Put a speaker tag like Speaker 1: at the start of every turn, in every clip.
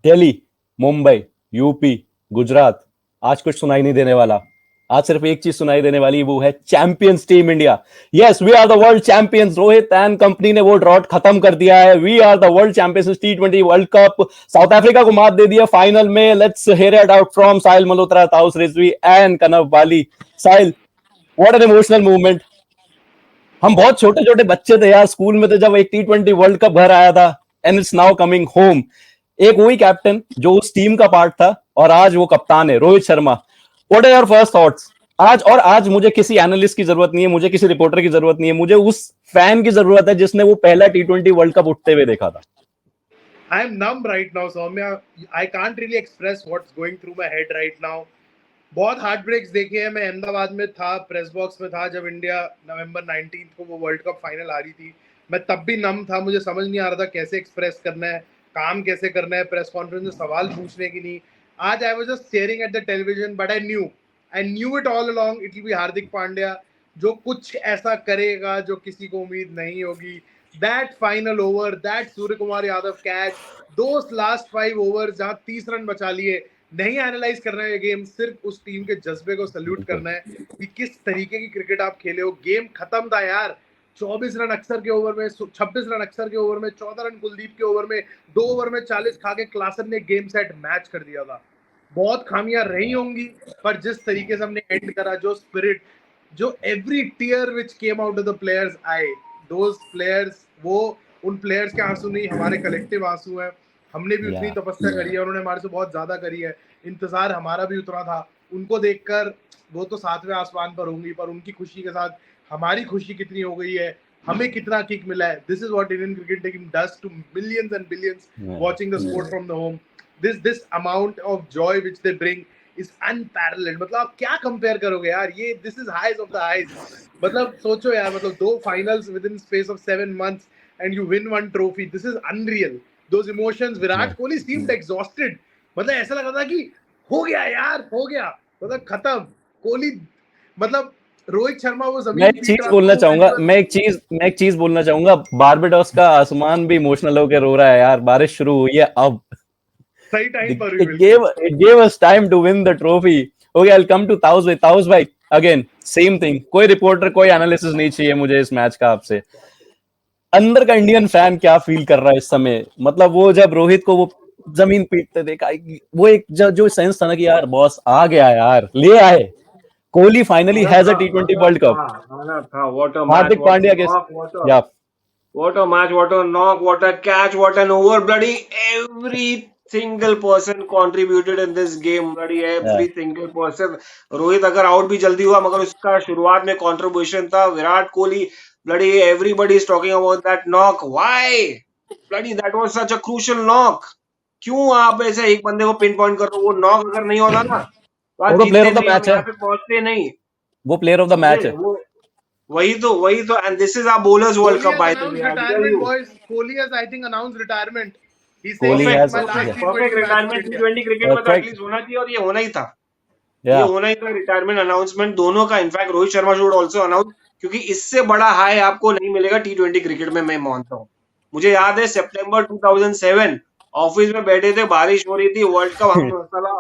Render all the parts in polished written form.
Speaker 1: Delhi, Mumbai, UP, Gujarat, आज कुछ सुनाई नहीं देने वाला। आज सिर्फ एक चीज सुनाई देने वाली, वो है champions team India. Yes, we are the world champions. Rohit and company ने वो ड्रॉट खत्म कर दिया है। We are the world champions T20 world cup. South Africa को मात दे दिया फाइनल में। Let's hear it out from Sahil Malhotra, Taus Rizvi and Kanav Bali. Sahil, what an emotional movement. हम बहुत छोटे छोटे बच्चे थे यार, स्कूल में थे जब एक T20 वर्ल्ड कप घर आया था। And it's now coming home. एक वही कैप्टन जो उस टीम का पार्ट था और आज वो कप्तान है, Rohit Sharma. What are your first thoughts आज? और आज मुझे किसी एनालिस्ट की जरूरत नहीं है, मुझे किसी रिपोर्टर की जरूरत नहीं है, मुझे उस फैन की जरूरत है जिसने वो पहला T20 वर्ल्ड कप उठते हुए देखा था।
Speaker 2: I am numb right now, Soumya. I can't really express what's going through my head right now. बहुत हार्ट ब्रेक्स देखे हैं। मैं अहमदाबाद में था, प्रेस बॉक्स में था जब इंडिया नवंबर 19 को वो वर्ल्ड कप फाइनल आ रही थी। मैं तब भी नम था, मुझे समझ नहीं आ रहा था कैसे एक्सप्रेस करना है, काम कैसे करना है, प्रेस कॉन्फ्रेंस में सवाल पूछने की नहीं। आज I was just staring at the television, but I knew it all along, it will be Hardik Pandya जो कुछ ऐसा करेगा जो किसी को उम्मीद नहीं होगी। That final over, that Surya Kumar Yadav catch, those last 5 over जहां 30 रन बचा लिए। नहीं एनालाइज करना है गेम, सिर्फ उस टीम के जज्बे को सल्यूट करना है कि किस तरीके की क्रिकेट आप खेले हो। गेम खत्म था यार। 24 रन अक्सर के ओवर में, 26 रन अक्सर के ओवर में, 14 रन कुलदीप के ओवर में, 2 ओवर में 40 खा के क्लासन ने गेम सेट मैच कर दिया था। बहुत खामियां रही होंगी, पर जिस तरीके से हमने एंड करा, जो स्पिरिट, जो every tear which came out of the players आए, दोज प्लेयर्स, वो उन प्लेयर्स के आंसू नहीं, हमारे कलेक्टिव आंसू हैं। हमने भी उतनी तपस्या करी है, उन्होंने हमारे से बहुत ज्यादा करी है। इंतजार हमारा भी उतना था। उनको देखकर वो तो 7वें आसमान पर होंगी, पर उनकी खुशी के साथ हमारी खुशी कितनी हो गई है, हमें कितना किक मिला है। This is what Indian cricket team does to millions and billions watching the sport from the home. This amount of joy which they bring is unparalleled. मतलब आप क्या कंपेयर करोगे यार, ये this is highs of the highs. मतलब सोचो यार, मतलब 2 finals with in space of 7 months and you win 1 trophy. This is unreal. Those emotions, Virat Kohli seemed exhausted. मतलब ऐसा लग रहा था कि हो गया यार, हो गया, मतलब खत्म। कोहली, मतलब रोहित शर्मा वो जमीन
Speaker 1: मैं एक चीज बोलना चाहूंगा, बारबेडोस का आसमान भी इमोशनल होकर रो रहा है यार। बारिश शुरू हुई है अब।
Speaker 2: सही टाइम पर
Speaker 1: it gave us time to win the trophy. Okay, I'll come to Taus भाई। अगेन सेम थिंग, कोई रिपोर्टर, कोई एनालिसिस नहीं चाहिए मुझे इस मैच का आपसे। अंदर का इंडियन फैन क्या फील कर रहा है इस समय? मतलब वो जब रोहित को वो जमीन पीटते देखा, वो एक जो सेंस था ना कि यार बॉस आ गया यार, ले आए। Kohli finally has a T20 world cup.
Speaker 3: What a match,
Speaker 1: Hardik
Speaker 3: what a
Speaker 1: Pandya के
Speaker 3: knock,
Speaker 1: या
Speaker 3: what a match, what a knock, what a catch, what an over. Bloody every single person contributed in this game. Bloody every single person. Rohit अगर out भी जल्दी हुआ, मगर उसका शुरुआत में कंट्रीब्यूशन था। Virat Kohli, bloody everybody is talking about that knock. Why? Bloody that was such a crucial knock. क्यों आप ऐसे एक बंदे को पिन पॉइंट कर रहे हो? वो नॉक अगर नहीं होता ना तो आज
Speaker 1: वो प्लेयर
Speaker 3: जीतते
Speaker 1: ऑफ द
Speaker 3: नहीं, हम
Speaker 1: मैच
Speaker 3: यहाँ
Speaker 1: है,
Speaker 3: पे पहुंचते नहीं।
Speaker 1: वो प्लेयर ऑफ द मैच है।
Speaker 3: वही तो and this is our bowlers world cup by the way.
Speaker 2: Retirement boys, Kohli has I think announced retirement. He said
Speaker 1: Kohli
Speaker 2: this
Speaker 1: has
Speaker 2: my last
Speaker 3: perfect
Speaker 2: T20 match for
Speaker 3: retirement.
Speaker 2: India.
Speaker 3: T20 cricket में तो at least होना चाहिए, और ये होना ही था। ये होना ही था, रिटायरमेंट अनाउंसमेंट दोनों का। In fact Rohit Sharma should also announce, क्योंकि इससे बड़ा हाई आपको नहीं मिलेगा T20 क्रिकेट में, मैं मानता हूँ। मुझे याद है सितंबर 2007 ऑफिस में बैठे थे, बारिश हो रही थी, वर्ल्ड कप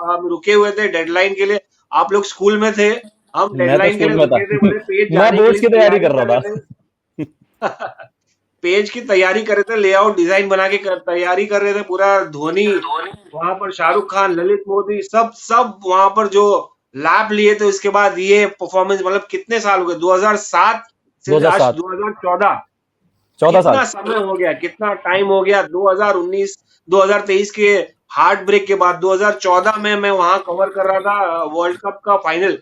Speaker 3: हम रुके हुए थे डेडलाइन के लिए। आप लोग स्कूल में थे, हम
Speaker 1: मैं तो
Speaker 3: डेडलाइन के
Speaker 1: स्कूल
Speaker 3: लिए
Speaker 1: में था।
Speaker 3: रुके थे, बोले पेज
Speaker 1: मैं
Speaker 3: जारी के
Speaker 1: बोर्ड्स
Speaker 3: लिए
Speaker 1: की तैयारी कर
Speaker 3: कर
Speaker 1: रहा
Speaker 3: रहे
Speaker 1: था।
Speaker 3: थे। पेज की तैयारी कर रहे थे, लेआउट डिजाइन बना के तैयारी कर रहे थे पूरा। धोनी वहां पर, शाहरुख खान, ललित मोदी, सब वहां पर जो लैब लिए थे। उसके बाद ये परफॉर्मेंस, मतलब कितने साल हो गए, 2007 से आज
Speaker 1: 2007
Speaker 3: 2014,
Speaker 1: 14 साल।
Speaker 3: कितना समय हो गया, कितना टाइम हो गया। 2019 2023 के हार्ट ब्रेक के बाद 2014 में मैं वहां कवर कर रहा था वर्ल्ड कप का फाइनल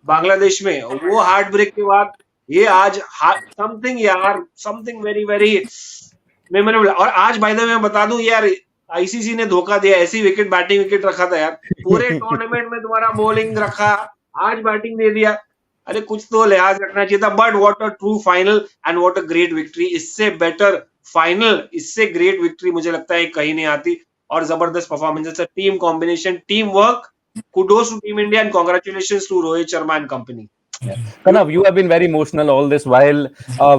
Speaker 3: बांग्लादेश में। वो हार्ट ब्रेक के बाद ये आज समथिंग यार, समथिंग वेरी वेरी मेमोरेबल। और आज बाय द वे मैं बता दूं यार, आईसीसी ने धोखा दिया। ऐसी विकेट, बैटिंग विकेट रखा था यार, पूरे टूर्नामेंट में तुम्हारा बॉलिंग रखा, आज बैटिंग दे दिया। अरे कुछ तो लिहाज रखना चाहिए था। But what a true final and what a great victory. इससे बेटर फाइनल, इससे ग्रेट विक्ट्री मुझे लगता है कहीं नहीं आती। और जबरदस्त performance, team combination, team work. kudos to Team India and congratulations to Rohit Sharma and company.
Speaker 1: Kanav, you have been very emotional all this while.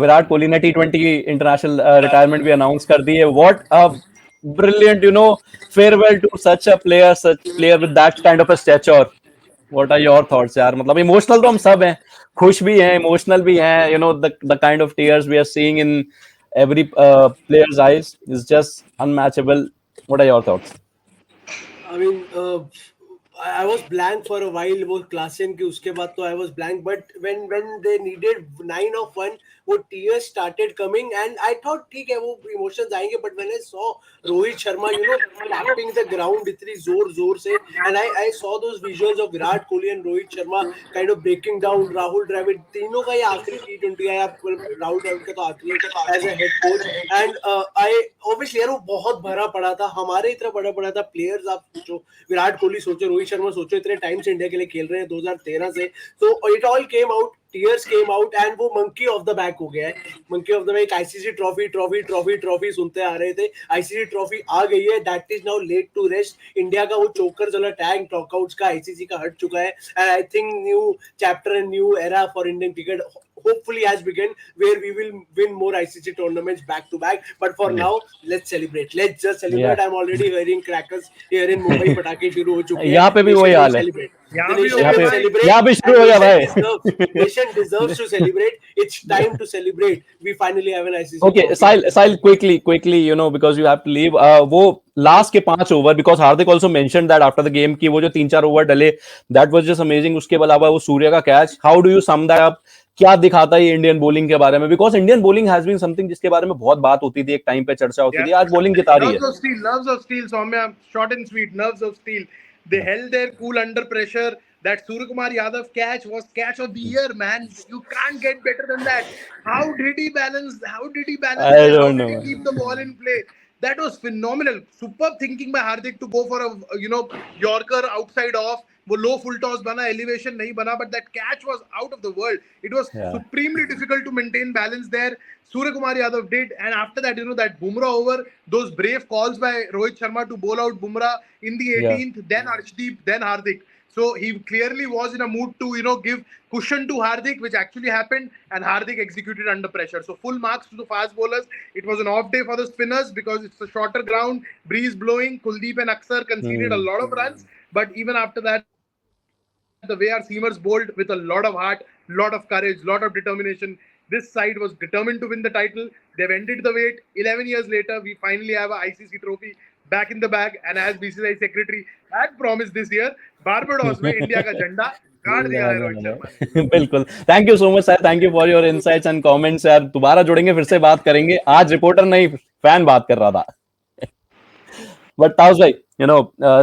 Speaker 1: Virat Kohli ने T20 इंटरनेशनल रिटायरमेंट भी अनाउंस कर दी है। brilliant, farewell to such player with that kind of a stature. What are your thoughts, यार? मतलब emotional तो हम सब हैं, खुश भी हैं, इमोशनल भी हैं. The kind of tears we are seeing in every player's eyes is just unmatchable. What are your thoughts?
Speaker 4: I mean, I was blank for a while. वो क्लासन की उसके बाद तो I was blank. But when they needed 9 of 1, वो tears started coming, and I thought ठीक है वो emotions आएंगे. But when I saw Rohit Sharma, tapping the ground इतनी जोर से, and I saw those visuals of Virat Kohli and Rohit Sharma kind of breaking down. Rahul Dravid, तीनों का ये आखिरी T20 है. राहुल द्रविड़ का तो आखिरी as a head coach, and I obviously यार वो बहुत भरा पड़ा था. हमारे इतना बड़ा पड़ा था. Players आप सोचो, विराट कोहली सोचो, रोहित शर्मा सोचो, इतने टाइम से इंडिया के लिए खेल रहे हैं 2013 से. तो it all came out, tears came out, and वो मंकी ऑफ द बैक हो गया है. Monkey off the back, ICC trophy सुनते आ रहे थे. आईसीसी ट्रॉफी आ गई है, that is now laid to rest. India का वो चोकर वाला टैग नॉकआउट्स का आईसीसी का हट चुका है, and I think new chapter and new era for Indian cricket hopefully has begun, where we will win more ICC tournaments back to back. But for now, let's celebrate. Let's just celebrate.
Speaker 1: Yeah.
Speaker 4: I'm already hearing crackers here in Mumbai. पटाखे शुरू हो चुके हैं.
Speaker 1: यहाँ पे भी वही हाल है.
Speaker 2: यहाँ भी
Speaker 1: शुरू हो गया भाई.
Speaker 4: Nation deserves to celebrate. It's time to celebrate. We finally have an ICC.
Speaker 1: Okay, Sahil, quickly, because you have to leave. वो लास्ट के 5 over, because Hardik also mentioned that after the game की वो जो 3-4 over डले, that was just amazing. उसके अलावा वो सूर्या का catch, how do you sum that up? क्या दिखाता है इंडियन बॉलिंग के बारे में? Because Indian bowling has been something जिसके बारे में बहुत बात होती थी, एक टाइम पे चर्चा होती थी. आज बॉलिंग जिता रही है.
Speaker 2: Nerves of steel, Soumya, short and sweet. Nerves of steel. They held their cool under pressure. That Suryakumar Yadav catch was catch of the year, man. You can't get better than that. How did he balance?
Speaker 1: I don't know.
Speaker 2: How did he keep the ball in play? That was phenomenal. Superb thinking by Hardik to go for a Yorker outside off. वो low full toss बना, elevation नहीं बना, but that catch was out of the world. It was supremely difficult to maintain balance there. Suryakumar Yadav did, and after that, that Bumrah over, those brave calls by Rohit Sharma to bowl out Bumrah in the 18th, then Arshdeep, then Hardik. So he clearly was in a mood to, give cushion to Hardik, which actually happened, and Hardik executed under pressure. So full marks to the fast bowlers. It was an off day for the spinners because it's a shorter ground, breeze blowing. Kuldeep and Aksar conceded a lot of runs, but even after that, the way our seamers bowled with a lot of heart, lot of courage, lot of determination. This side was determined to win the title. They've ended the wait. 11 years later, we finally have a ICC trophy back in the bag. And as BCCI secretary had promised this year, Barbados में India का झंडा गाड़ दिया है रोहित शर्मा.
Speaker 1: बिल्कुल. Thank you so much sir. Thank you for your insights and comments. यार दोबारा जुड़ेंगे, फिर से बात करेंगे. आज रिपोर्टर नहीं, फैन बात कर रहा था. बट ताउस भाई,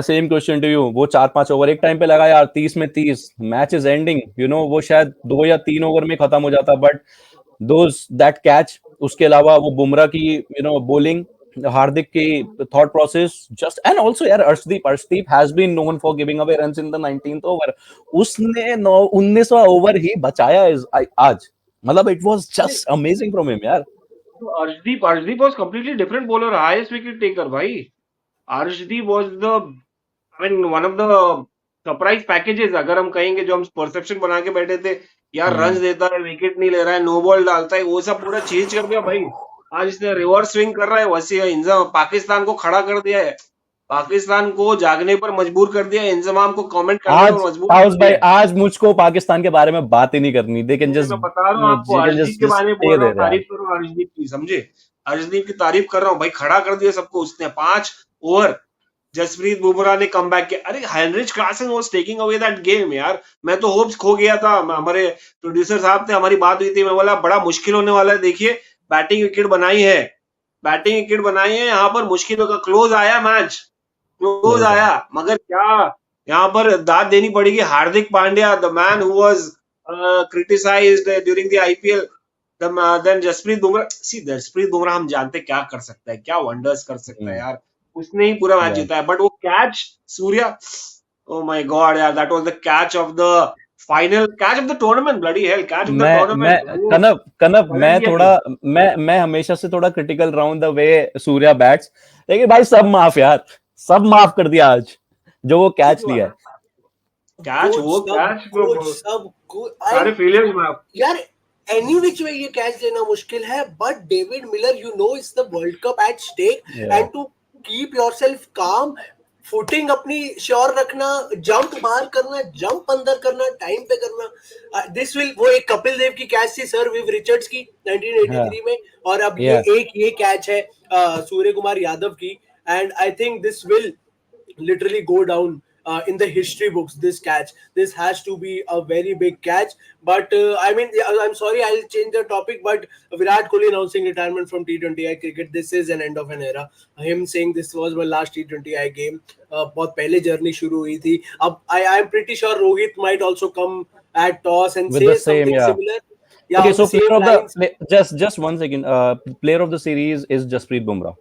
Speaker 1: सेम क्वेश्चन टू यू. वो 4-5 ओवर एक टाइम पे लगा यार, 30 में 30, मैच इज एंडिंग. वो शायद 2 या 3 ओवर में खत्म हो जाता, बट दैट कैच, उसके अलावा वो बुमराह की बॉलिंग, हार्दिक की thought process, just and also यार Arshdeep has been known for giving away runs in the 19th over. उसने 19वां ओवर ही बचाया आज. मतलब it was just amazing from him यार.
Speaker 3: Arshdeep was completely different bowler, highest wicket taker भाई. Arshdeep was one of the surprise packages, अगर हम कहेंगे, जो हम परसेप्शन बना के बैठे थे यार, रन्स देता है, विकेट नहीं ले रहा है, नो बॉल डालता है, वो सब पूरा चेंज कर दिया भाई. आज इसने रिवर्स स्विंग कर रहा है, वैसे पाकिस्तान को खड़ा कर दिया है, पाकिस्तान को जागने पर मजबूर कर दिया, इंजमाम को कमेंट करने पर मजबूर.
Speaker 1: भाई आज मुझको पाकिस्तान के बारे में बात ही नहीं करनी. दे कैन जस्ट,
Speaker 3: मैं बता रहा हूँ आपको, अर्शदीप के बारे में बोल रहा हूँ, तारीफ करो अर्शदीप की, समझे? अर्शदीप की तारीफ कर रहा हूँ भाई. खड़ा कर दिया सबको उसने. 5 ओवर जसप्रीत बुमराह ने कम बैक किया. अरे Heinrich Klaasen was taking away that game यार. मैं तो होप्स खो गया था. हमारे प्रोड्यूसर साहब थे, हमारी बात हुई थी, मैं बोला बड़ा मुश्किल होने वाला है. देखिए बैटिंग विकेट बनाई है, यहाँ पर मुश्किल होगा. क्लोज आया मैच, क्लोज आया, मगर क्या यहाँ पर दाद देनी पड़ेगी Hardik Pandya, the man who was criticised during the IPL. Then Jasprit Bumrah हम जानते क्या कर सकता है, क्या वंडर्स कर सकता है यार. उसने ही पूरा मैच जीता है. बट वो catch Surya, oh my god यार, that was the catch of the final, catch of the tournament, bloody hell, catch of the tournament. कनप
Speaker 1: मैं हमेशा से थोड़ा क्रिटिकल रहा हूं द वे सूर्या बैट्स, लेकिन भाई सब माफ यार, सब माफ कर दिया आज जो वो कैच लिया.
Speaker 3: कैच सब सारे फेलियर्स माफ
Speaker 4: यार. Any which way ये कैच लेना मुश्किल है, but David Miller, it's the World Cup at stake, and to keep yourself काम, फुटिंग अपनी श्योर रखना, जंप बाहर करना, जंप अंदर करना, टाइम पे करना. दिस विल, वो एक कपिल देव की कैच थी सर विव रिचर्ड्स की 1983 में, और अब ये कैच है सूर्य कुमार यादव की, and I think this will literally go down in the history books. This has to be a very big catch. But I mean, I'm sorry, I'll change the topic, but Virat Kohli announcing retirement from T20I cricket, this is an end of an era. Him saying this was my last T20I game, बहुत पहले journey शुरू हुई थी. अब I'm pretty sure Rohit might also come at toss and
Speaker 1: with
Speaker 4: say
Speaker 1: the same,
Speaker 4: something similar. Yeah,
Speaker 1: okay, so player of
Speaker 4: lines.
Speaker 1: just 1 second, player of the series is Jasprit Bumrah.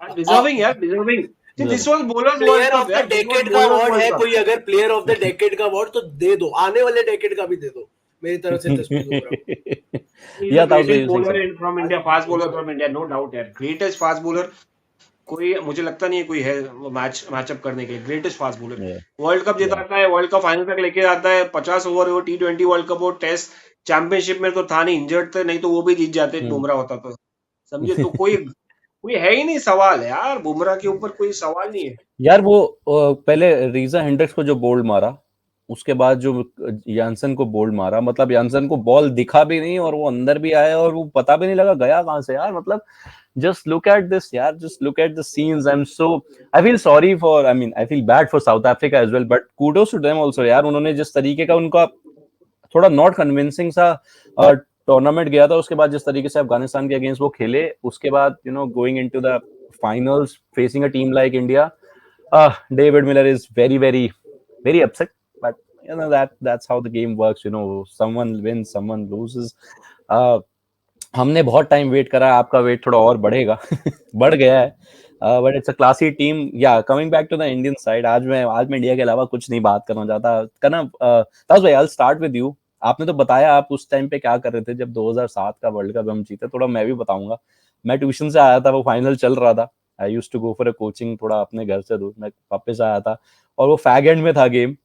Speaker 3: Deserving यार, deserving. This was bowlers world
Speaker 4: player
Speaker 3: cup
Speaker 4: of the decade का award है. कोई अगर player of the decade का award तो दे दो, आने वाले डेकेड का भी दे दो मेरी तरफ से. Jasprit Bumrah
Speaker 1: Yeah, that was what you
Speaker 3: bowler
Speaker 1: saying.
Speaker 3: From India, fast bowler from India, no doubt यार. ग्रेटेस्ट फास्ट बॉलर कोई मुझे लगता नहीं है कोई है मैचअप करने के लिए. Greatest fast bowler, world cup जिताता है, वर्ल्ड कप फाइनल तक लेके जाता है. 50 ओवर हो, T20 वर्ल्ड कप हो, टेस्ट चैंपियनशिप में तो था नहीं, इंजर्ड थे, नहीं तो वो भी जीत जाते बुमराह होता तो, समझे. तो कोई है ही नहीं सवाल यार, बुमराह के ऊपर कोई सवाल नहीं है
Speaker 1: यार. वो पहले रीजा हेंड्रिक्स को जो बोल्ड मारा, उसके बाद जो यानसन को बोल्ड मारा, मतलब यानसन को बॉल दिखा भी नहीं और वो अंदर भी आया और वो पता भी नहीं लगा गया कहां से यार. मतलब just look at this यार, just look at the scenes. I feel sorry for, I feel bad for South Africa as well, but kudos to them also यार. उन्होंने जिस तरीके का उनका थोड़ा नॉट कन्विंसिंग सा टूर्नामेंट गया था, उसके बाद जिस तरीके से अफगानिस्तान के अगेंस्ट वो खेले, उसके बाद going into the finals facing a team like India, David Miller is very very very upset, but that's how the game works. Someone wins, someone loses. हमने बहुत टाइम वेट करा, आपका वेट थोड़ा और बढ़ेगा. बढ़ गया है, but it's a classy team. या coming back to the Indian side, आज मैं इंडिया के अलावा कुछ नहीं बात करना चाहता. करना ताज भाई, I will start with you. आपने तो बताया आप उस टाइम पे क्या कर रहे थे जब 2007 का वर्ल्ड कप हम जीते. थोड़ा मैं भी बताऊंगा. मैं ट्यूशन से आया था, वो फाइनल चल रहा था. I used to go for a coaching थोड़ा अपने घर से दूर. मैं वापस आया था और वो फैग एंड में था गेम,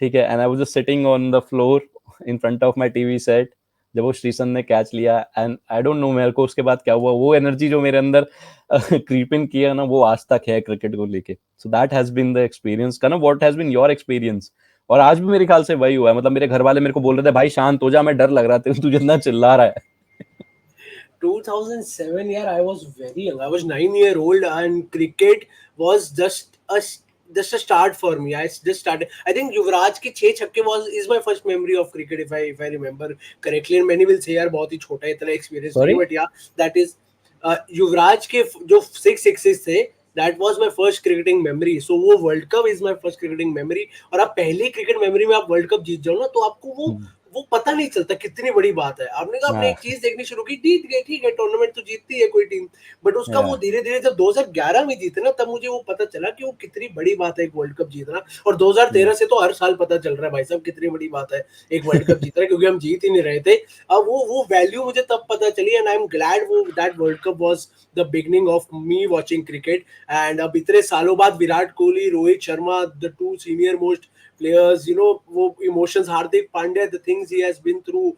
Speaker 1: ठीक है. And I was just sitting on the floor in front of my TV set जब वो श्रीसन ने कैच लिया. एंड आई डोंट नो मेरे को उसके बाद क्या हुआ, वो एनर्जी जो मेरे अंदर क्रीप इन किया ना, वो आज तक है क्रिकेट को लेके. So that has been the experience. का ना, what has been your experience? और आज भी मेरे ख्याल से वही हुआ है. मतलब मेरे घर वाले मेरे को बोल रहे थे, भाई शांत हो जा, मैं डर लग रहा था, तू जितना चिल्ला रहा है.
Speaker 4: 2007 यार, I was very young. I was 9-year-old and cricket was just a start for me. I just started. I think युवराज के 6 छक्के is my first memory of cricket, if I remember correctly. And many will say यार बहुत ही छोटा है, इतना experience नहीं, but yeah, that is युवराज के जो 6 sixes थे, that was my first cricketing memory. So वो World Cup is my first cricketing memory. और आप पहली cricket memory में आप World Cup जीत जाओ ना, तो आपको वो पता नहीं चलता कितनी बड़ी बात है. आपने कहा, आपने एक चीज देखनी शुरू की, जीत गए, ठीक है, टूर्नामेंट तो जीतती है कोई टीम, बट उसका वो धीरे धीरे जब 2011 में जीते ना, तब मुझे वो पता चला कि वो कितनी बड़ी बात है एक वर्ल्ड कप जीतना. और 2013 से तो हर साल पता चल रहा है भाई साहब कितनी बड़ी बात है एक वर्ल्ड कप जीतना, क्योंकि हम जीत ही नहीं रहे थे. अब वो वैल्यू मुझे तब पता चली. एंड आई एम ग्लैड वो that world cup was the beginning of me watching cricket. And अब इतने सालों बाद Virat Kohli, Rohit Sharma, the 2 senior most players, वो emotions, Hardik Pandya, the things he has been through,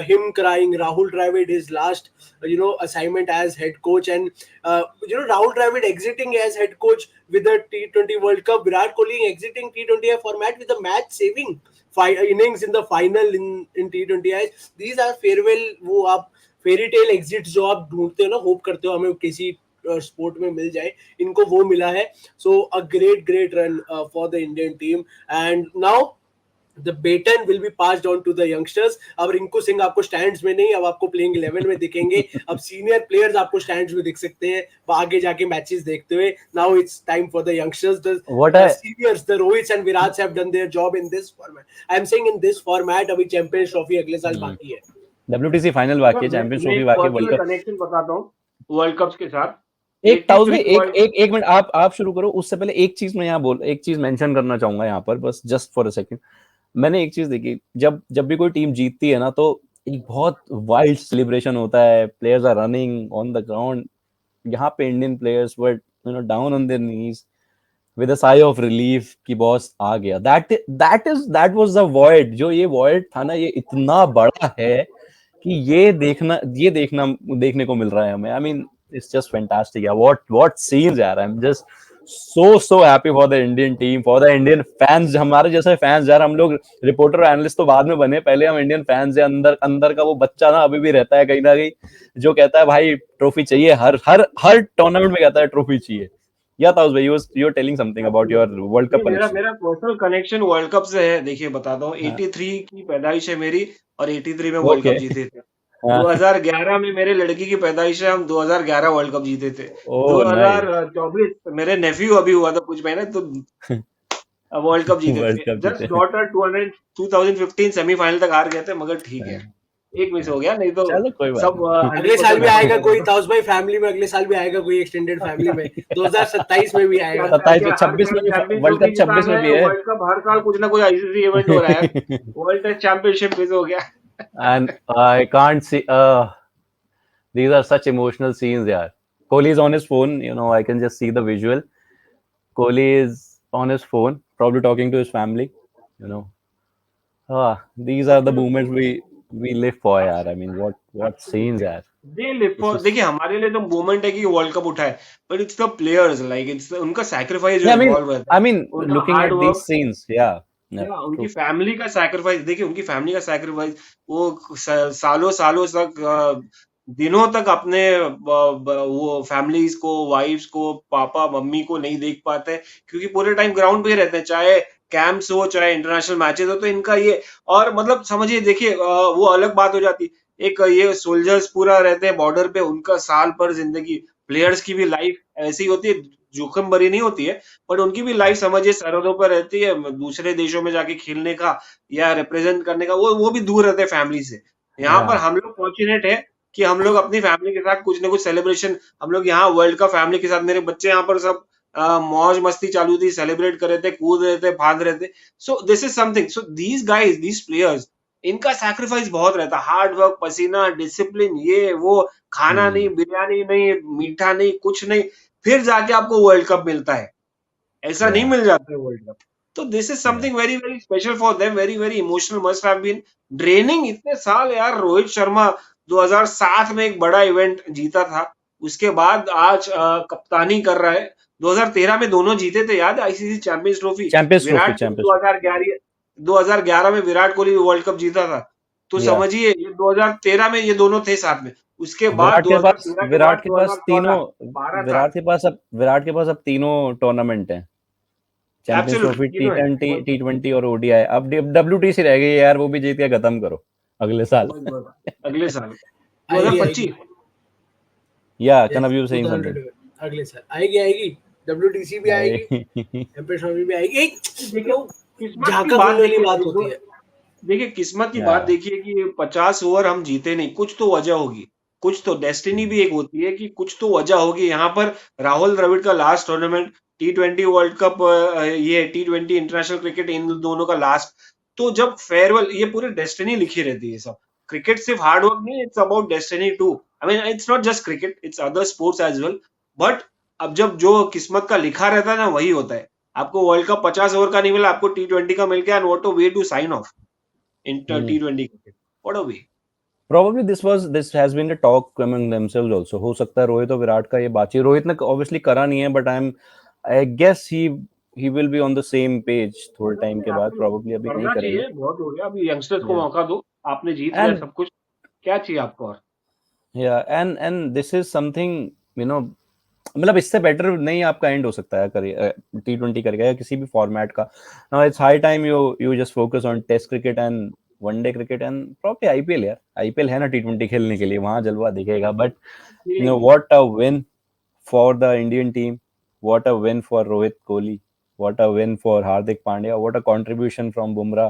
Speaker 4: him crying, Rahul Dravid, his last assignment as head coach, and Rahul Dravid exiting as head coach with the T20 World Cup, Virat Kohli exiting T20I format with a match saving innings in the final in T20I. These are farewell, वो आप fairy tale exit जो आप ढूंढते हो ना, hope करते हो हमें किसी स्पोर्ट में मिल जाए, इनको वो मिला है. So a great run for the Indian team. And now the baton will be passed on to the youngsters. अब रिंकू सिंह आपको स्टैंड्स में नहीं, अब आपको प्लेइंग 11 में दिखेंगे. अब सीनियर प्लेयर्स आपको स्टैंड्स में दिख सकते हैं आगे जाके मैचेस देखते हुए. Now it's time for the youngsters. The seniors, the Rohit and Virat have done their job in this format. I am saying in this format. अभी चैंपियंस ट्रॉफी अगले साल बाकी है,
Speaker 1: WTC फाइनल बाकी है, चैंपियंस ट्रॉफी बाकी है, वर्ल्ड कप
Speaker 3: कनेक्शन बताता हूं वर्ल्ड कप्स के साथ.
Speaker 1: एक मिनट आप शुरू करो. उससे पहले एक चीज मैं एक चीज मेंशन करना चाहूंगा यहाँ पर, बस जस्ट फॉर अ सेकंड. मैंने एक चीज देखी, जब भी कोई टीम जीतती है ना, तो एक बहुत वाइल्ड सेलिब्रेशन होता है. Players are running on the ground. यहाँ पे Indian players were down on their knees with a sigh of relief कि बॉस आ गया. that was the void. जो ये void था ना, ये इतना बड़ा है कि ये देखने को मिल रहा है हमें. I mean, it's just fantastic. Yeah, what scenes, यार. I'm just so happy for the Indian team, for the Indian fans. हमारे जैसे fans यार, हम लोग रिपोर्टर और एनालिस्ट तो बाद में बने, पहले हम इंडियन फैंस हैं. अंदर अंदर का वो बच्चा ना अभी भी रहता है कहीं ना कहीं, जो कहता है भाई ट्रॉफी चाहिए, हर टूर्नामेंट में कहता है ट्रॉफी चाहिए. या ताउस भाई, you were telling something about your World Cup
Speaker 3: मेरा
Speaker 1: connection.
Speaker 3: मेरा पर्सनल कनेक्शन वर्ल्ड कप से है. देखिए बताता हूँ, 83 की पैदाइश है मेरी और 83 में वर्ल्ड कप
Speaker 1: Okay.
Speaker 3: जीते थे.
Speaker 1: हाँ.
Speaker 3: 2011 में मेरे लड़की की पैदाइश है, हम 2011 वर्ल्ड कप जीते थे.
Speaker 1: Oh, nice.
Speaker 3: 2024 मेरे नेफ्यू अभी हुआ था कुछ महीने, तो वर्ल्ड कप जीते
Speaker 1: वर्ल्ड
Speaker 3: थे.
Speaker 1: कप
Speaker 3: जस्ट
Speaker 1: जीते.
Speaker 3: डॉटर 2015 सेमीफाइनल तक हार गए थे, मगर ठीक है, एक मिस हो गया, नहीं तो
Speaker 1: चलो कोई बात
Speaker 3: सब
Speaker 1: नहीं.
Speaker 4: अगले साल
Speaker 3: 100%
Speaker 4: भी आएगा
Speaker 3: हार
Speaker 4: कोई
Speaker 3: गए.
Speaker 4: ताउस भाई फैमिली में, अगले साल भी आएगा कोई एक्सटेंडेड फैमिली में. 2027 में भी आएगा.
Speaker 1: 27 में,
Speaker 3: क्या हर
Speaker 1: 26
Speaker 3: साल
Speaker 1: में भी,
Speaker 3: चैंपियंस
Speaker 1: वर्ल्ड
Speaker 3: ट्रॉफी
Speaker 1: कप 26
Speaker 3: जिताना
Speaker 1: में
Speaker 3: है,
Speaker 1: भी है.
Speaker 3: वर्ल्ड कप हर साल कुछ ना कुछ आईसीसी इवेंट हो रहा है. वर्ल्ड टेस्ट चैंपियनशिप मिस हो गया.
Speaker 1: And I can't see. These are such emotional scenes, yaar. Kohli is on his phone. I can just see the visual. Kohli is on his phone, probably talking to his family. You know, these are the moments we live for, yaar. I mean, what scenes, yaar.
Speaker 3: They live
Speaker 1: This
Speaker 3: for.
Speaker 1: is.
Speaker 3: देखिए हमारे लिए तो moment है कि world cup उठाए, but it's the players, like it's उनका sacrifice जो
Speaker 1: Yeah, I mean,
Speaker 3: involve रहता है, उनका
Speaker 1: looking
Speaker 3: hard
Speaker 1: at
Speaker 3: work,
Speaker 1: these scenes, yeah, yeah,
Speaker 3: या उनकी
Speaker 1: true.
Speaker 3: फैमिली का सैक्रिफाइस. देखिए उनकी फैमिली का सैक्रिफाइस, वो सालों सालों तक दिनों तक अपने वो फैमिलीज को, वाइफ्स को, पापा मम्मी को नहीं देख पाते, क्योंकि पूरे टाइम ग्राउंड पे ही रहते हैं, चाहे कैंप्स हो चाहे इंटरनेशनल मैचेस हो. तो इनका ये, और मतलब समझिए, देखिए वो अलग बात हो जाती. एक ये सोल्जर्स पूरा रहते हैं बॉर्डर पे, उनका साल भर जिंदगी. प्लेयर्स की भी लाइफ ऐसी होती है, जोखिम भरी नहीं होती है, बट उनकी भी लाइफ समझिए सरहदों पर रहती है, दूसरे देशों में जाके खेलने का या रिप्रेजेंट करने का, वो भी दूर रहते हैं फैमिली से. यहाँ पर
Speaker 1: Yeah,
Speaker 3: हम लोग फॉर्चुनेट है कि हम लोग अपनी फैमिली के साथ कुछ ना कुछ सेलिब्रेशन, हम लोग यहाँ वर्ल्ड कप फैमिली के साथ, मेरे बच्चे यहाँ पर सब मौज मस्ती चालू थी, सेलिब्रेट कर रहे थे, कूद रहे थे, फांद रहे थे. So this is something. So these guys, these players, इनका सैक्रिफाइस बहुत रहता है. हार्ड वर्क, पसीना, डिसिप्लिन, ये वो, खाना नहीं, बिरयानी नहीं, मीठा नहीं, कुछ नहीं, फिर जाके आपको वर्ल्ड कप मिलता है. ऐसा नहीं
Speaker 1: yeah,
Speaker 3: मिल जाता है वर्ल्ड कप. तो this is
Speaker 1: yeah,
Speaker 3: something very very special for them, very very emotional must have been. Draining इतने साल यार. रोहित शर्मा 2007 में एक बड़ा इवेंट जीता था, उसके बाद आज कप्तानी कर रहा है. 2013 में दोनों जीते थे, याद है, ICC champions trophy.
Speaker 1: Champions Trophy,
Speaker 3: Virat Kohli
Speaker 1: Champions Trophy.
Speaker 3: 2011 में विराट कोहली वर्ल्ड कप जीता था. तो
Speaker 1: Yeah.
Speaker 3: समझिए ये 2013 में ये दोनों थे साथ में. उसके बाद
Speaker 1: विराट के पास
Speaker 3: 2013 के बाद
Speaker 1: विराट के पास
Speaker 3: 2014,
Speaker 1: तीनों
Speaker 3: 12 साल.
Speaker 1: विराट के पास अब तीनों टूर्नामेंट हैं. चैंपियंस ट्रॉफी,
Speaker 3: एब्सोल्युटली तीनों है.
Speaker 1: T20 और ओडीआई. अब WTC रह गई है यार, वो भी जीत के खत्म करो अगले साल.
Speaker 3: अगले साल
Speaker 4: आएगी
Speaker 3: 2025.
Speaker 1: Yeah, Kanav, you were saying something.
Speaker 4: 2021 अगले साल आएगी. WTC भी आएगी, चैंपियंस ट्रॉफी भी आएगी.
Speaker 3: देखिए किस्मत की
Speaker 4: झाका
Speaker 3: बात
Speaker 4: वाली
Speaker 3: देखिए,
Speaker 4: बात होती है.
Speaker 3: देखिए किस्मत की
Speaker 1: Yeah.
Speaker 3: बात देखिए कि 50 ओवर हम जीते नहीं, कुछ तो वजह होगी, कुछ तो डेस्टिनी भी एक होती है कि कुछ तो वजह होगी. यहाँ पर राहुल द्रविड़ का last tournament, T20 world cup, ये T20 इंटरनेशनल क्रिकेट, इन दोनों का लास्ट. तो जब फेयरवेल, ये पूरी डेस्टिनी लिखी रहती है सब. क्रिकेट सिर्फ हार्ड वर्क नहीं, it's about destiny too. I mean it's not just cricket, it's other sports as well. But अब जब जो किस्मत का लिखा रहता है ना, वही होता है. आपको वर्ल्ड कप 50 ओवर का नहीं मिला, आपको T20 का मिल गया, and what a way to sign off in T20 cricket. What a way.
Speaker 1: Probably this has been the talk among themselves also. हो सकता है रोहित और विराट का ये बातचीत, रोहित ने obviously करा नहीं है, but I guess he will be on the same page थोड़े टाइम के बाद, probably अभी नहीं
Speaker 3: करना
Speaker 1: करेंगे.
Speaker 3: चाहिए, बहुत हो गया. अभी यंगस्टर्स को
Speaker 1: Yeah.
Speaker 3: मौका दो, आपने जीत लिया
Speaker 1: And
Speaker 3: सब कुछ, क्या चाहिए आपको और.
Speaker 1: yeah, and this is something, मतलब इससे बेटर नहीं आपका एंड हो सकता है T20 करके या किसी भी फॉर्मेट का. Now it's high time you just focus on test cricket and one day cricket and probably IPL. यार आईपीएल है ना T20 खेलने के लिए, वहां जलवा दिखेगा. But what a win for the Indian team, what a win for Rohit Kohli, what a win for Hardik Pandya, what a contribution from Bumrah,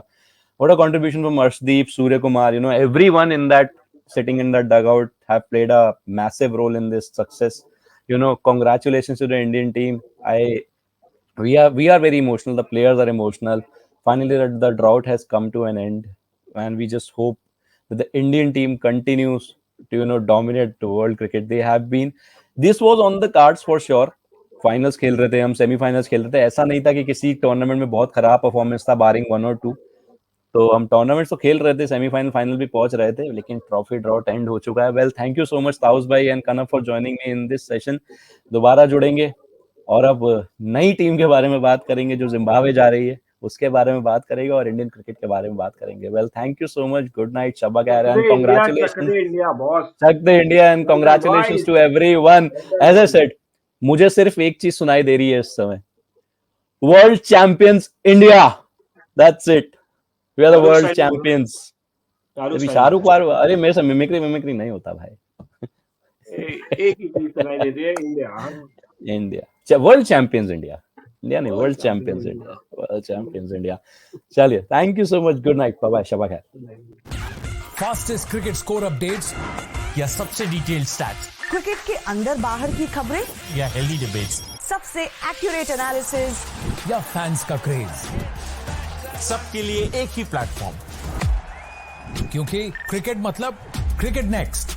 Speaker 1: what a contribution from Arshdeep, Surya Kumar. Everyone in that sitting in that dugout have played a massive role in this success. Congratulations to the Indian team. We are very emotional. The players are emotional. Finally, the drought has come to an end, and we just hope that the Indian team continues to dominate the world cricket. They have been. This was on the cards for sure. Finals खेल रहे थे हम, semifinals खेल रहे थे. ऐसा नहीं था कि किसी टूर्नामेंट में बहुत खराब परफॉर्मेंस था, बारिंग 1 और 2. तो हम टूर्नामेंट्स तो खेल रहे थे, सेमीफाइनल फाइनल भी पहुंच रहे थे, लेकिन ट्रॉफी ड्रॉट एंड हो चुका है. Well, thank you so much ताउस भाई एंड कनफ for joining me in this session. दोबारा जुड़ेंगे और अब नई टीम के बारे में बात करेंगे जो जिम्बाब्वे जा रही है, उसके बारे में बात करेंगे और इंडियन क्रिकेट के बारे में बात करेंगे. Well, thank you so much. Good night शबा खैर एंड कांग्रेचुलेशंस.
Speaker 3: India boss.
Speaker 1: चक द India and congratulations to everyone. As I said, मुझे सिर्फ एक चीज सुनाई दे रही है इस समय. World champions India. That's it. We are the world champions. अभी शाहरुख वार, अरे मेरे से मिमिक्री नहीं होता भाई.
Speaker 3: एक ही चीज सुनाई देती है,
Speaker 1: India world champions India. India नहीं, world champions India. World champions India. चलिए, thank you so much. Good night. Bye bye. शबा खैर.
Speaker 5: फास्टेस्ट क्रिकेट स्कोर अपडेट्स या सबसे डिटेल्ड स्टैट्स,
Speaker 6: क्रिकेट के अंदर बाहर की खबरें
Speaker 5: या हेल्दी डिबेट्स,
Speaker 6: सबसे एक्यूरेट एनालिसिस
Speaker 5: या फैंस का क्रेज, सबके लिए एक ही प्लेटफॉर्म, क्योंकि क्रिकेट मतलब क्रिकेट नेक्स्ट.